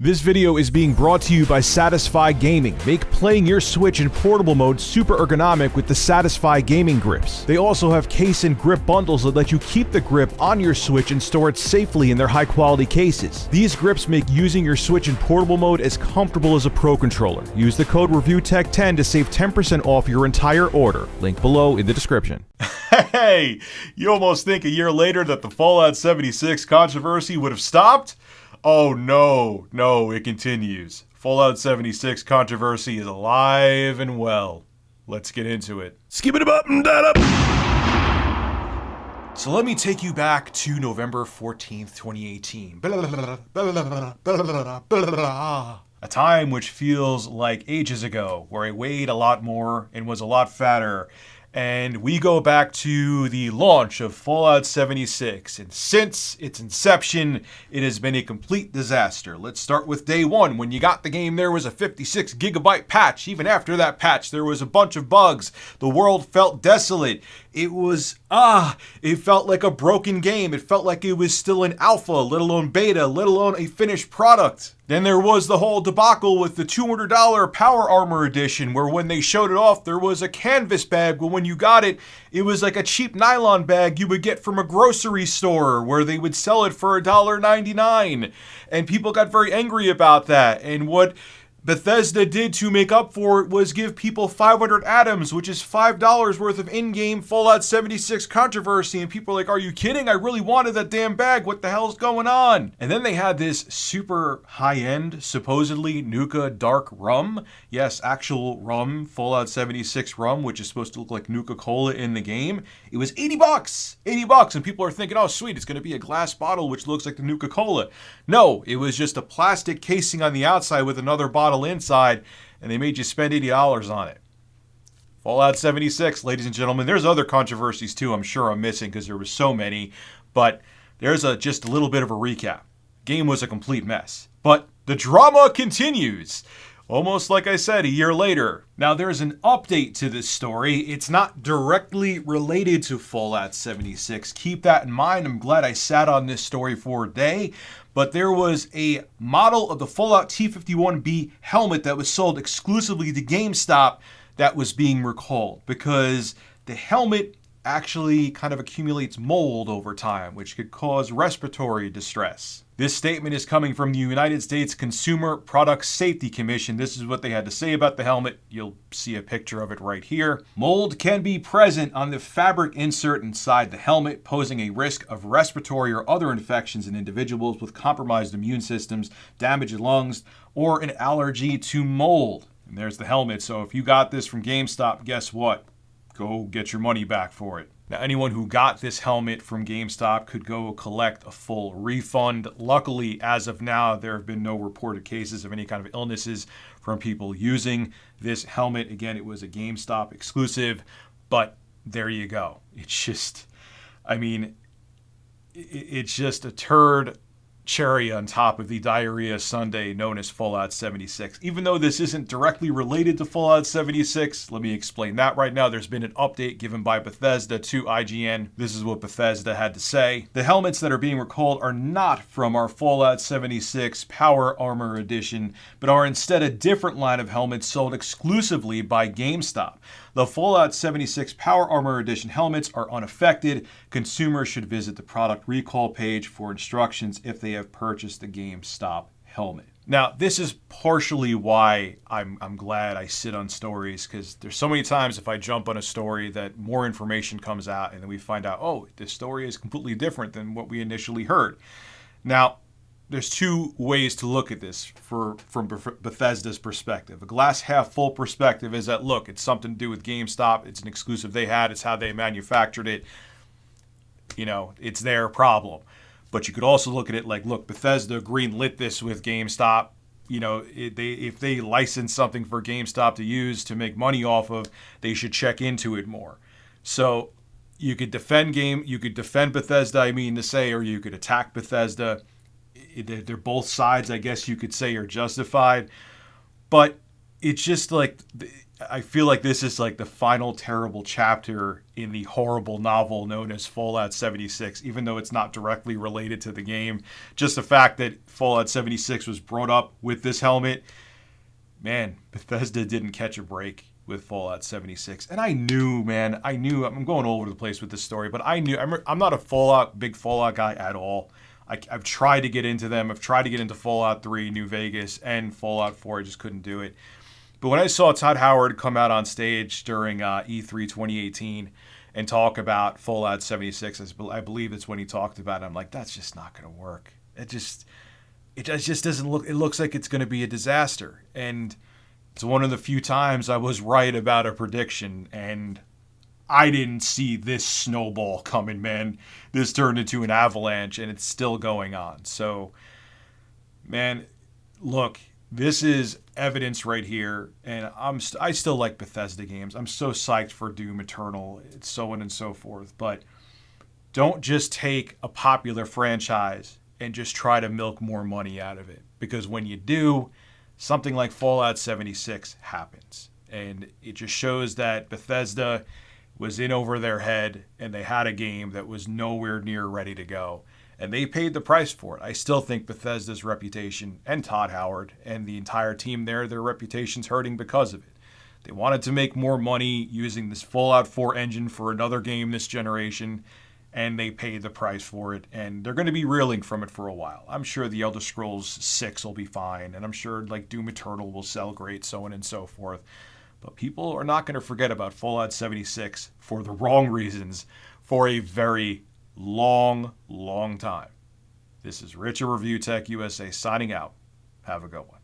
This video is being brought to you by Satisfy Gaming. Make playing your Switch in portable mode super ergonomic with the Satisfy Gaming grips. They also have case and grip bundles that let you keep the grip on your Switch and store it safely in their high quality cases. These grips make using your Switch in portable mode as comfortable as a Pro Controller. Use the code ReviewTech10 to save 10% off your entire order. Link below in the description. Hey, you almost think a year later that the Fallout 76 controversy would have stopped? Oh no, it continues. Fallout 76 controversy is alive and well. Let's get into it. Skip it up and that up. So let me take you back to November 14th, 2018. A time which feels like ages ago, where I weighed a lot more and was a lot fatter. And we go back to the launch of Fallout 76, and since its inception, it has been a complete disaster. Let's start with day one. When you got the game, there was a 56 gigabyte patch. Even after that patch, there was a bunch of bugs. The world felt desolate. It felt like a broken game. It felt like it was still an alpha, let alone beta, let alone a finished product. Then there was the whole debacle with the $200 Power Armor Edition, where when they showed it off, there was a canvas bag, but when you got it, it was like a cheap nylon bag you would get from a grocery store, where they would sell it for $1.99. And people got very angry about that. And what Bethesda did to make up for it was give people 500 atoms, which is $5 worth of in-game Fallout 76 controversy. And people are like, are you kidding? I really wanted that damn bag. What the hell's going on? And then they had this super high-end, supposedly Nuka dark rum. Yes, actual rum, Fallout 76 rum, which is supposed to look like Nuka-Cola in the game. It was $80. $80. And people are thinking, oh, sweet, it's going to be a glass bottle which looks like the Nuka-Cola. No, it was just a plastic casing on the outside with another bottle inside, and they made you spend $80 on it. Fallout 76, ladies and gentlemen. There's other controversies too, I'm sure I'm missing because there were so many, but there's just a little bit of a recap. Game was a complete mess, but the drama continues. Almost like I said, a year later. Now there's an update to this story. It's not directly related to Fallout 76. Keep that in mind. I'm glad I sat on this story for a day. But there was a model of the Fallout T-51B helmet that was sold exclusively to GameStop that was being recalled because the helmet actually kind of accumulates mold over time, which could cause respiratory distress. This statement is coming from the United States Consumer Product Safety Commission. This is what they had to say about the helmet. You'll see a picture of it right here. Mold can be present on the fabric insert inside the helmet, posing a risk of respiratory or other infections in individuals with compromised immune systems, damaged lungs, or an allergy to mold. And there's the helmet. So if you got this from GameStop, guess what? Go get your money back for it. Now, anyone who got this helmet from GameStop could go collect a full refund. Luckily, as of now, there have been no reported cases of any kind of illnesses from people using this helmet. Again, it was a GameStop exclusive, but there you go. It's just, it's just a turd cherry on top of the diarrhea sundae known as Fallout 76. Even though this isn't directly related to Fallout 76, let me explain that right now. There's been an update given by Bethesda to IGN. This is what Bethesda had to say. The helmets that are being recalled are not from our Fallout 76 Power Armor Edition, but are instead a different line of helmets sold exclusively by GameStop. The Fallout 76 Power Armor Edition helmets are unaffected. Consumers should visit the product recall page for instructions if they have purchased the GameStop helmet. Now, this is partially why I'm glad I sit on stories, because there's so many times if I jump on a story that more information comes out and then we find out, oh, this story is completely different than what we initially heard. Now, there's two ways to look at this from Bethesda's perspective. A glass half full perspective is that, look, it's something to do with GameStop. It's an exclusive they had. It's how they manufactured it. You know, it's their problem. But you could also look at it like, look, Bethesda greenlit this with GameStop. You know, if they license something for GameStop to use to make money off of, they should check into it more. So you could defend Bethesda, or you could attack Bethesda. They're both sides, I guess you could say, are justified. But it's just like, I feel like this is like the final terrible chapter in the horrible novel known as Fallout 76, even though it's not directly related to the game. Just the fact that Fallout 76 was brought up with this helmet, man, Bethesda didn't catch a break with Fallout 76. And I knew, man, I'm going all over the place with this story, but I'm not a big Fallout guy at all. I've tried to get into them. I've tried to get into Fallout 3, New Vegas, and Fallout 4. I just couldn't do it. But when I saw Todd Howard come out on stage during E3 2018 and talk about Fallout 76, I believe that's when he talked about it, I'm like, that's just not going to work. It just doesn't look, it looks like it's going to be a disaster. And it's one of the few times I was right about a prediction, and I didn't see this snowball coming, man. This turned into an avalanche, and it's still going on. So, man, look, this is evidence right here, and I still like Bethesda games. I'm so psyched for Doom Eternal, so on and so forth. But don't just take a popular franchise and just try to milk more money out of it. Because when you do, something like Fallout 76 happens. And it just shows that Bethesda was in over their head, and they had a game that was nowhere near ready to go. And they paid the price for it. I still think Bethesda's reputation, and Todd Howard and the entire team there, their reputation's hurting because of it. They wanted to make more money using this Fallout 4 engine for another game this generation, and they paid the price for it. And they're going to be reeling from it for a while. I'm sure the Elder Scrolls 6 will be fine, and I'm sure like Doom Eternal will sell great, so on and so forth. But people are not going to forget about Fallout 76 for the wrong reasons for a very long time. This is Rich of Review Tech USA signing out. Have a good one.